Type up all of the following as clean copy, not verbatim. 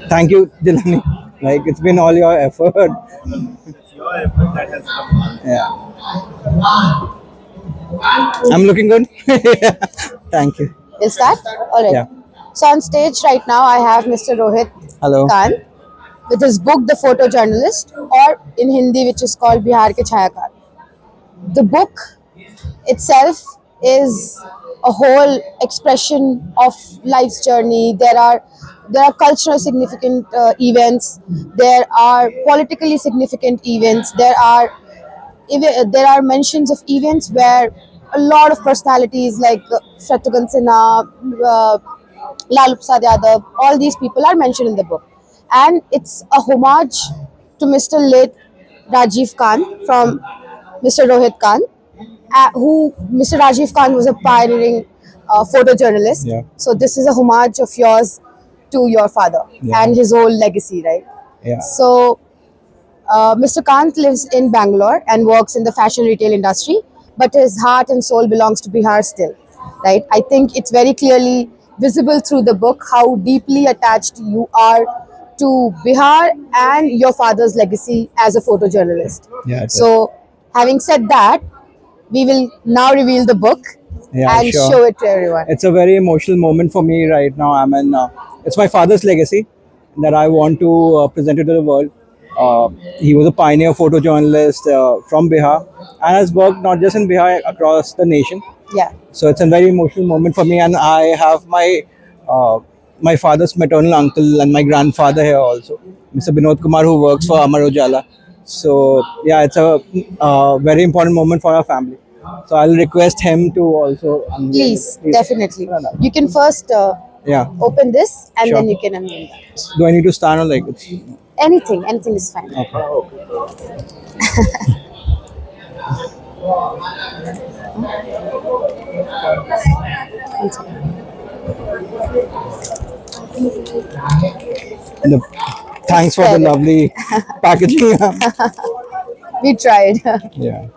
Thank you, Dilani. Like it's been all your effort. It's your effort that has come. Yeah, I'm looking good. Thank you. We'll start? All right. Yeah. So on stage right now, I have Mr. Rohit Hello. Kant with his book, The Photojournalist, or in Hindi, which is called Bihar Ke Chayakar. The book itself is a whole expression of life's journey. There are cultural significant events. There are politically significant events. There are mentions of events where a lot of personalities like Shatrughan Sinha, Lalu Prasad Yadav, all these people are mentioned in the book. And it's a homage to Mr. late Rajiv Kant from Mr. Rohit Kant, who Mr. Rajiv Kant was a pioneering photojournalist. Yeah. So this is a homage of yours to your father Yeah. and his whole legacy, right? Yeah. So Mr. Kant lives in Bangalore and works in the fashion retail industry, but his heart and soul belongs to Bihar still, right? I think it's very clearly visible through the book how deeply attached you are to Bihar and your father's legacy as a photojournalist. Yeah, it is. So, having said that, we will now reveal the book Yeah, and sure. show it to everyone. It's a very emotional moment for me right now. I mean, it's my father's legacy that I want to present it to the world. He was a pioneer photojournalist from Bihar and has worked not just in Bihar, across the nation. Yeah. So it's a very emotional moment for me, and I have uh, my father's maternal uncle and my grandfather here also, Mr. Binod Kumar, who works for Amar Ujala. So yeah, it's a very important moment for our family. So I'll request him to also unveil Please, it. definitely. No, no. You can first Yeah. open this and Sure. then you can unveil that. Do I need to stand or like it's Anything is fine. okay? One second. The, thanks for the Fair. lovely packaging. We tried. Yeah.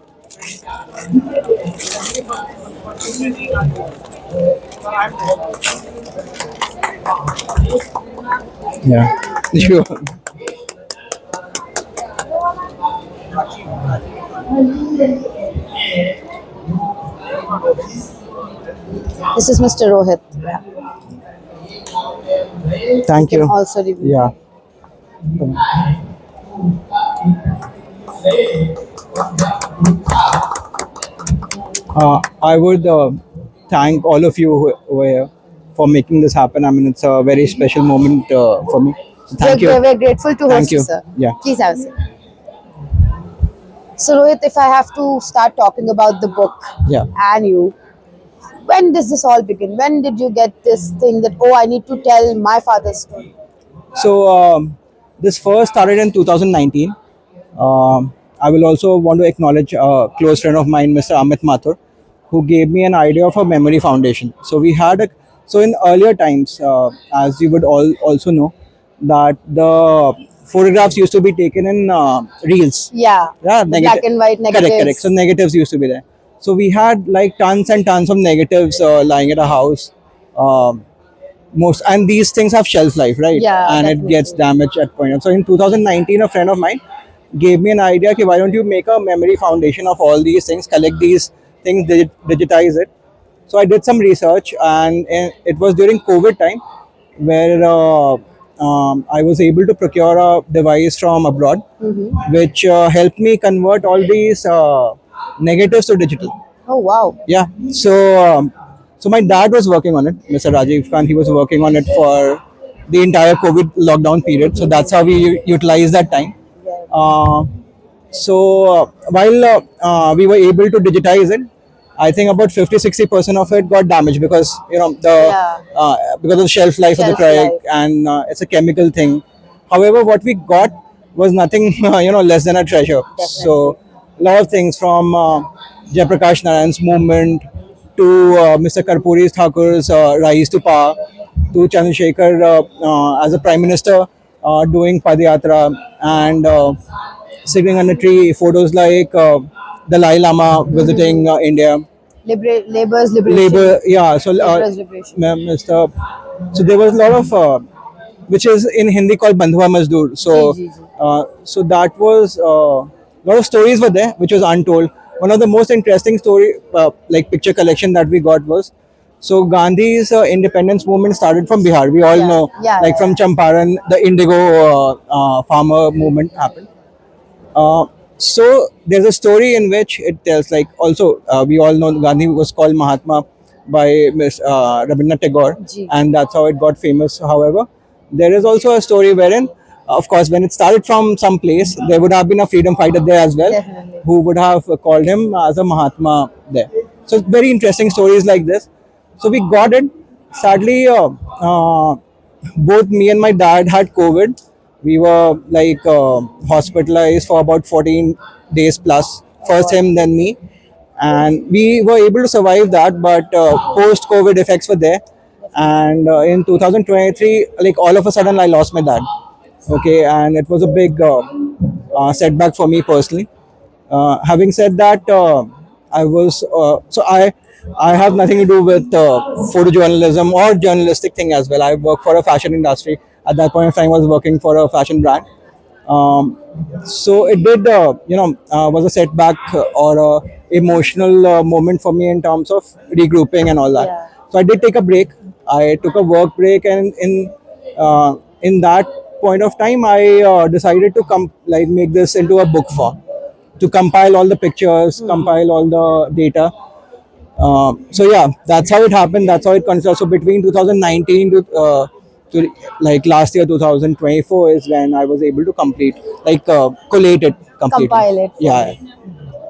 Yeah. Sure. This is Mr. Rohit. Thank you. Also review. Yeah. I would thank all of you who were here for making this happen. I mean, it's a very special moment for me. So thank you. We're grateful to Thank host you, you. sir. Yeah. Please have a seat. So Rohit, if I have to start talking about the book Yeah. and you, when does this all begin? When did you get this thing that, oh, I need to tell my father's story? So this first started in 2019. I will also want to acknowledge a close friend of mine, Mr. Amit Mathur, who gave me an idea of a memory foundation. So we had a so in earlier times, as you would all also know, that the photographs used to be taken in reels. Yeah. Yeah, The black and white negatives. Correct, correct. So negatives used to be there. So we had like tons and tons of negatives lying at a house. Um, most and these things have shelf life, right? Yeah, And it definitely. gets damaged at point. So in 2019, a friend of mine gave me an idea. Okay, why don't you make a memory foundation of all these things, collect these things, digitize it. So I did some research, and it was during COVID time where I was able to procure a device from abroad, which helped me convert all these negatives to digital. Oh, wow. Yeah. So my dad was working on it, Mr. Rajiv Kant. He was working on it for the entire COVID lockdown period. So that's how we utilized that time. Uh, while we were able to digitize it, I think about 50-60% of it got damaged because Yeah. because of the shelf life of the Shelf product, life. and it's a chemical thing. However, what we got was nothing less than a treasure. So a lot of things from Jayaprakash Narayan's movement to Mr. Karpuri Thakur's rise to power to Chandrashekhar as a prime minister doing Padayatra and sitting on a tree, photos like Dalai Lama visiting India. Labor's liberation. Labor, yeah. So, Labor's liberation. Mr. So there was a lot of which is in Hindi called Bandhua Mazdoor. Ji So, ji ji. so that was a lot of stories were there, which was untold. One of the most interesting story, like picture collection that we got was, so Gandhi's independence movement started from Bihar. We all Yeah. know, Yeah, like yeah, from yeah. Champaran, the indigo farmer movement happened. So there's a story in which it tells, like, also we all know Gandhi was called Mahatma by Miss Rabindranath Tagore, ji. and that's how it got famous. However, there is also a story wherein, of course, when it started from some place, there would have been a freedom fighter there as well, Definitely. who would have called him as a Mahatma there. So very interesting stories like this. So we got it. Sadly, both me and my dad had COVID. We were like hospitalized for about 14 days plus. First him, then me, and we were able to survive that. But post COVID effects were there, and in 2023, like all of a sudden, I lost my dad. Okay, and it was a big setback for me personally. Having said that, I was so I have nothing to do with photojournalism or journalistic thing as well. I work for a fashion industry. At that point of time, I was working for a fashion brand. Um, so it did, was a setback or a emotional moment for me in terms of regrouping and all that. Yeah. So I did take a break. I took a work break, and in that point of time, I decided to like make this into a book form, to compile all the pictures, compile all the data. So yeah, that's how it happened. That's how it considered. So between 2019 to like last year 2024 is when I was able to complete, like collate it completely. Compile it for Yeah. me.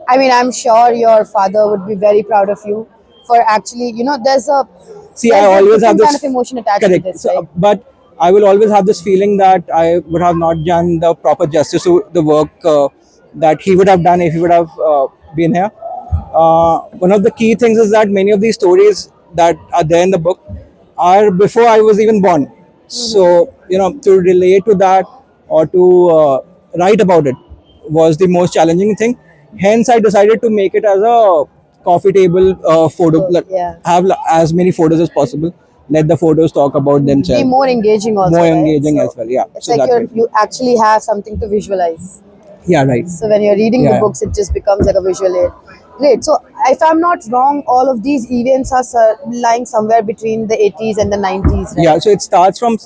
I mean, I'm sure your father would be very proud of you for actually, See, I there's a always have different kind of this, emotion attached to correct. this, So, right? but I will always have this feeling that I would have not done the proper justice to the work that he would have done if he would have been here. One of the key things is that many of these stories that are there in the book are before I was even born. So, to relate to that or to write about it was the most challenging thing. Hence, I decided to make it as a coffee table photo, Book, yeah. have as many photos as possible. Let the photos talk about Be themselves. more engaging also, More right? engaging So as well. Yeah. it's So like that way. you actually have something to visualize. Yeah. Right. So when you're reading the Yeah. books, it just becomes like a visual aid. Great. So if I'm not wrong, all of these events are lying somewhere between the 80s and the 90s, right? Yeah. So it starts from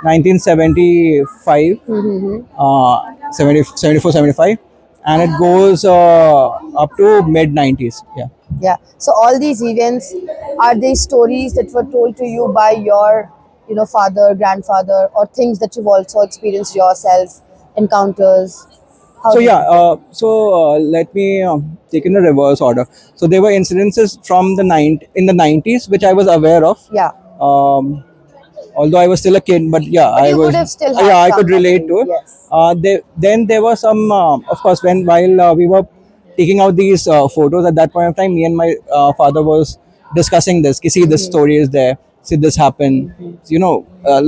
1975, Mm-hmm. 74, 75, and it goes up to mid 90s. Yeah. Yeah. So all these events are they stories that were told to you by your, father, grandfather, or things that you've also experienced yourself, encounters. How So did yeah, it? let me take in the reverse order. So there were incidences from in the 90s which I was aware of. Yeah. Um, Although I was still a kid, but yeah, But I you could was. have still Yeah, had I could some relate memory. to it. Yes. Then there was some, of course, while we were taking out these photos at that point of time, me and my father was discussing this. See, this story is there. See, this happened.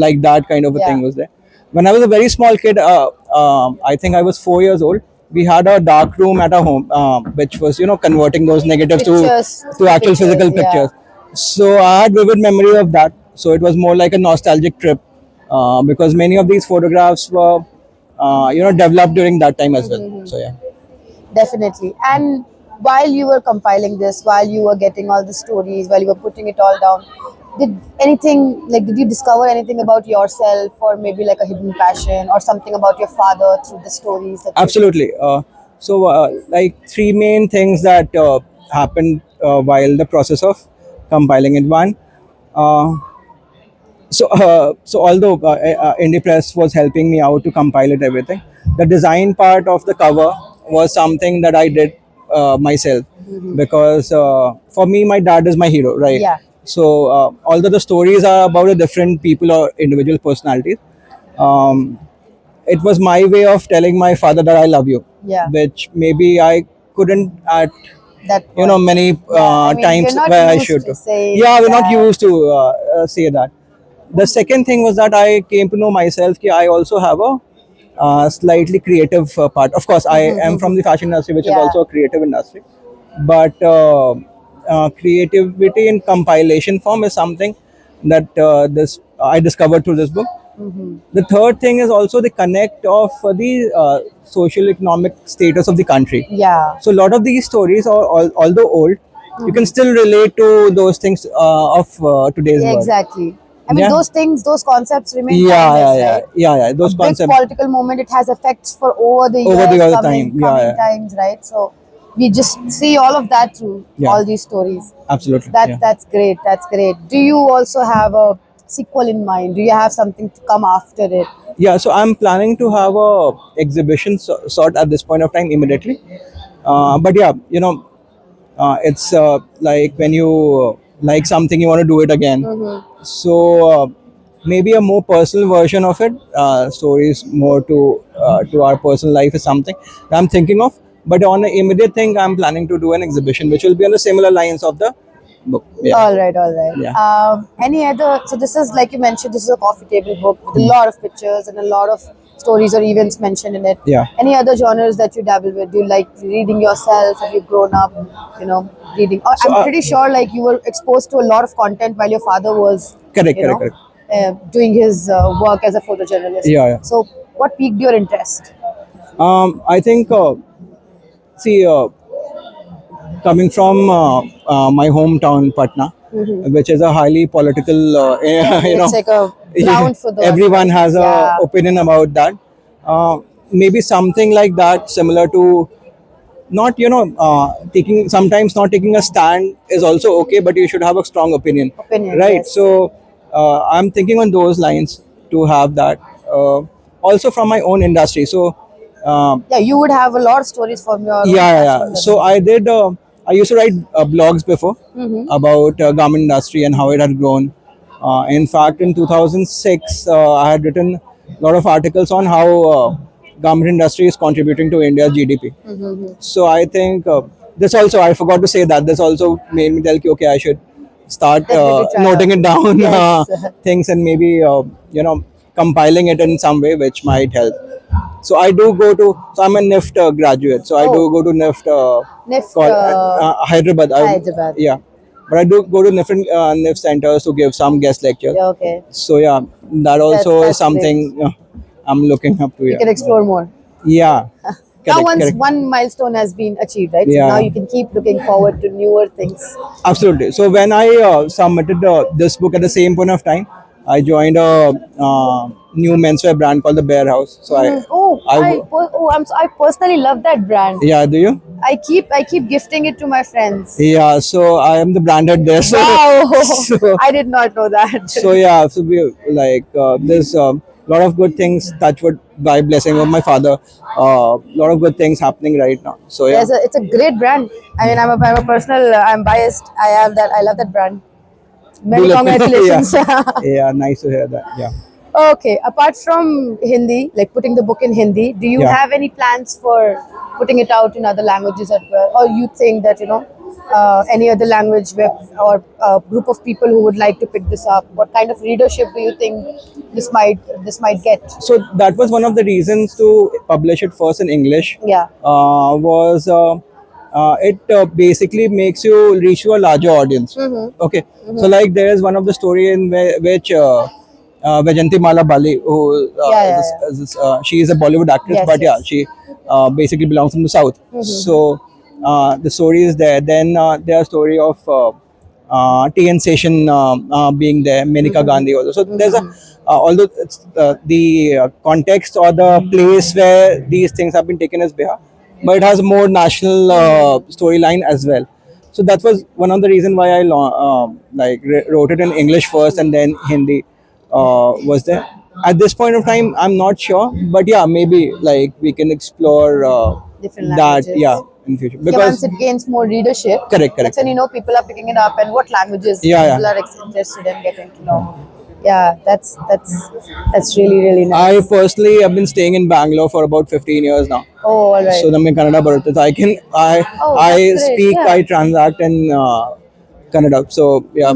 Like that kind of a Yeah. thing was there. When I was a very small kid, I think I was 4 years old. We had a dark room at our home, which was converting those negatives Pictures to to actual pictures. physical Yeah. pictures. So I had vivid memory of that. So it was more like a nostalgic trip because many of these photographs were, developed during that time as well. So yeah. Definitely. And while you were compiling this, while you were getting all the stories, while you were putting it all down, did you discover anything about yourself, or maybe like a hidden passion or something about your father through the stories that you? Absolutely. Like three main things that happened while the process of compiling it. One, uh, so although Indie Press was helping me out to compile it everything, the design part of the cover was something that I did myself, because for me my dad is my hero, right? Yeah. So although the stories are about a different people or individual personalities, um, it was my way of telling my father that I love you, Yeah. which maybe I couldn't at That point. many Yeah. I mean, we're times not where I used should. to saying Yeah, we're not that. used to say that. The second thing was that I came to know myself that I also have a slightly creative part. Of course, I am from the fashion industry, which is Yeah. also a creative industry. But creativity in compilation form is something that this I discovered through this book. The third thing is also the connect of the social economic status of the country. Yeah. So a lot of these stories are although old, you can still relate to those things of today's Yeah, world. exactly. I mean, Yeah. those things, those concepts remain Yeah, timeless, yeah, yeah, right? yeah, yeah. A Those big concepts political moment, it has effects for over the over the years, other coming time. Yeah, coming yeah, times, right? So we just see all of that through yeah. all these stories. Absolutely. That's Yeah. that's great. That's great. Do you also have a sequel in mind? Do you have something to come after it? Yeah. So I'm planning to have a exhibition sort at this point of time immediately. But yeah, it's like when you like something, you want to do it again. So maybe a more personal version of it. Stories more to our personal life is something I'm thinking of. But on an immediate thing, I'm planning to do an exhibition, which will be on the similar lines of the book. Yeah, All right, all right. yeah, Any other? So this is like you mentioned. This is a coffee table book with a lot of pictures and a lot of stories or events mentioned in it. yeah. Any other genres that you dabble with? Do you like reading yourself? Have you grown up, reading? So I'm pretty sure like you were exposed to a lot of content while your father was, correct, you correct, know, correct. doing his work as a photojournalist. Yeah, yeah. So what piqued your interest? I think see. Coming from my hometown Patna, which is a highly political, It's like a ground for that, everyone right? has a Yeah. opinion about that. Maybe something like that, similar to not taking, sometimes not taking a stand is also okay, but you should have a strong opinion, Opinion, right? yes. So I'm thinking on those lines to have that. Also from my own industry, so. Yeah, you would have a lot of stories from your own Yeah, yeah, fashion yeah. So industry. I did. I used to write blogs before Mm-hmm. about garment industry and how it had grown. In fact, in 2006, I had written a lot of articles on how garment industry is contributing to India's GDP. So I think this also, I forgot to say that this also made me tell, okay, I should start Definitely try noting out. it down Yes. things and maybe compiling it in some way which might help. So I do go to. So I'm a NIFT graduate. So I do Oh, go to NIFT. NIFT, Call Hyderabad. Hyderabad. Yeah, but I do go to different NIFT centers to give some guest lectures. Yeah, okay. So yeah, that That's also is that's great. something I'm looking up to. You Yeah, can explore more. yeah, Now, correct, once correct. one milestone has been achieved, right? So now Yeah, you can keep looking forward to newer things. absolutely. So when I submitted this book at the same point of time, I joined a new menswear brand called the Bear House. So Oh, I, wo- I personally love that brand. yeah, do you? I keep gifting it to my friends. Yeah, so I am the brand head there. So, Wow, so, I did not know that. so yeah, so we like there's a lot of good things. Touch wood by blessing of my father. A lot of good things happening right now. So yeah, It's a great brand. I mean, I'm a personal. I'm biased. I have that. I love that brand. do Many let me know. Yeah, congratulations. yeah, nice to hear that. Yeah, Okay, apart from Hindi, like putting the book in Hindi, do you yeah. have any plans for putting it out in other languages as well? Or you think that, any other language web or group of people who would like to pick this up? What kind of readership do you think this might get? So that was one of the reasons to publish it first in English. Yeah. Was it basically makes you reach to a larger audience. Okay, so like there is one of the story in which Vajanti Mala Bali, who Yeah, yeah, yeah. she is a Bollywood actress, Yes, but yeah, yes. she basically belongs from the south. So the story is there. Then there's story of TN Session being there, Menika Gandhi also. So there's a although it's the context or the place where these things have been taken as Bihar, but it has a more national storyline as well. So that was one of the reasons why I wrote it in English first and then Hindi was there. At this point of time, I'm not sure, but yeah, maybe like we can explore Different that, languages. yeah, in future Yeah, once because it gains more readership, correct, that's correct, when people are picking it up and what languages yeah, people yeah. are interested in getting to know. Yeah, that's really really I nice. personally have been staying in Bangalore for about 15 years now. Oh, all right. So ನಮಗೆ ಕನ್ನಡ ಬರುತ್ತೆ. So Oh, I that's great. speak, Yeah. I transact in Kannada. So yeah,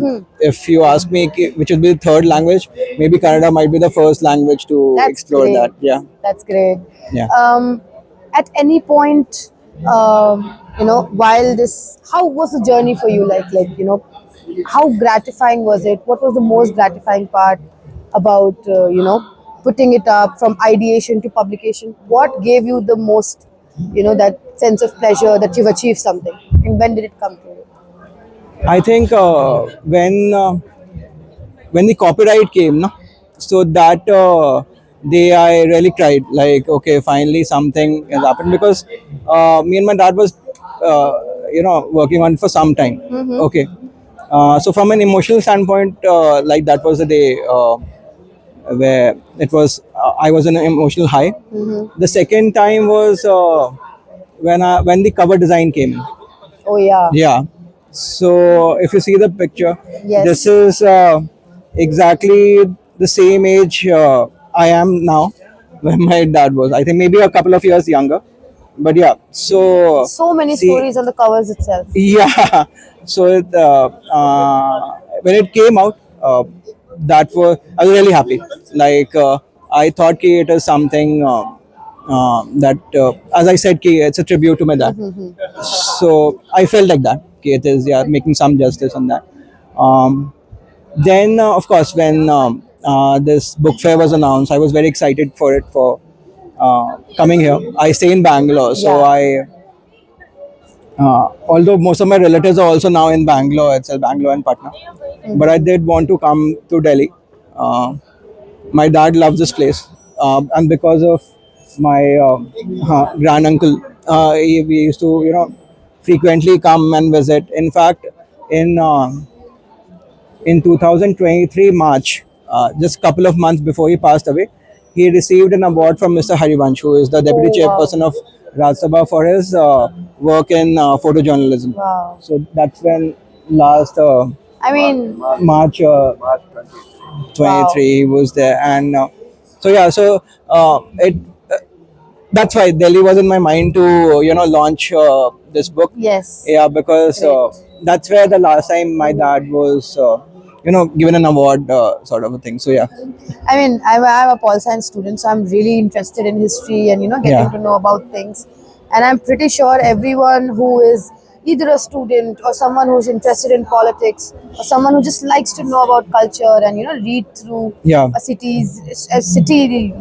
if you ask me which will be the third language, maybe Kannada might be the first language to That's explore great. that. Yeah, That's great. yeah. At any point, while this, how was the journey for you? How gratifying was it? What was the most gratifying part? about putting it up from ideation to publication? What gave you the most, that sense of pleasure that you've achieved something, and when did it come to you? I think when the copyright came, no, so that day I really cried. Like, okay, finally something has happened because me and my dad was, working on it for some time. Okay, so from an emotional standpoint, like that was the day where it was. I was in an emotional high. The second time was when the cover design came in. Oh yeah. Yeah. So if you see the picture, this Yes. is exactly the same age I am now when my dad was. I think maybe a couple of years younger. But yeah, so So many see, stories on the covers itself. yeah. So when it came out, that was I was really happy. Like I thought ki it is something that, as I said, ki it's a tribute to my dad. So I felt like that. Okay, it is, yeah, making some justice on that. Then, of course, when this book fair was announced, I was very excited for it for coming here. I stay in Bangalore, so Yeah. although most of my relatives are also now in Bangalore, itself, Bangalore and Patna, but I did want to come to Delhi. My dad loves this place, and because of my grand uncle, we used to, frequently come and visit. In fact, in uh, in 2023 March, just a couple of months before he passed away, he received an award from Mr. Harivansh, who is the deputy Oh wow. chairperson of Rajya Sabha, for his work in photojournalism. Wow. So that's when last I mean, March March 20. 23 he was there, and so yeah, so it that's why Delhi was in my mind to, launch this book. yes. Yeah, because Great. that's where the last time my dad was, given an award, sort of a thing. So yeah, I mean, I'm a pol science student, so I'm really interested in history and getting yeah, to know about things. And I'm pretty sure everyone who is either a student or someone who's interested in politics or someone who just likes to know about culture and read through yeah, a city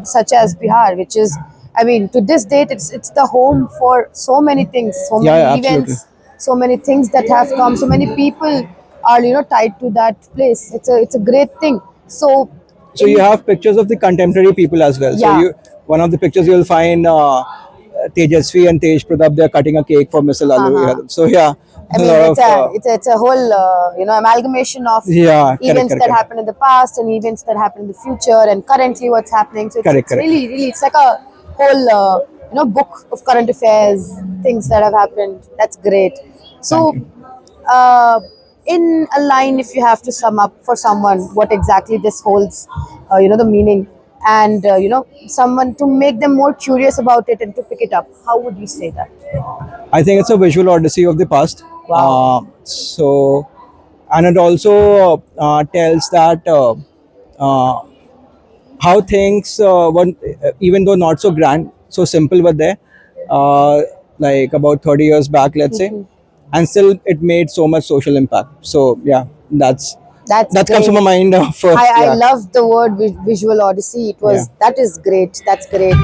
such as Bihar, which is, I mean, to this date, it's the home for so many things, so yeah, yeah, many absolutely. events, so many things that have come, so many people are tied to that place. It's a great thing. So So you have pictures of the contemporary people as well. So yeah. you one of the pictures you'll find Tejasvi and Tej Pratap, they're cutting a cake for Mr. Lalu Uh-huh. Yadav. So yeah, I a mean, lot it's of a whole amalgamation of yeah, correct, events correct, that correct, happened in the past and events that happen in the future and currently what's happening. So correct, it's correct. really really it's like a whole book of current affairs, things that have happened. That's great. Thank So, you. uh, in a line, if you have to sum up for someone what exactly this holds, the meaning, and someone to make them more curious about it and to pick it up, how would you say that? I think it's a visual odyssey of the past. Wow. So, and it also tells that uh, how things were, even though not so grand, so simple were there, uh, like about 30 years back, let's say, and still it made so much social impact. So yeah, That's that comes to great. my mind first. I Yeah, love the word visual odyssey. It yeah. was that is great. That's great.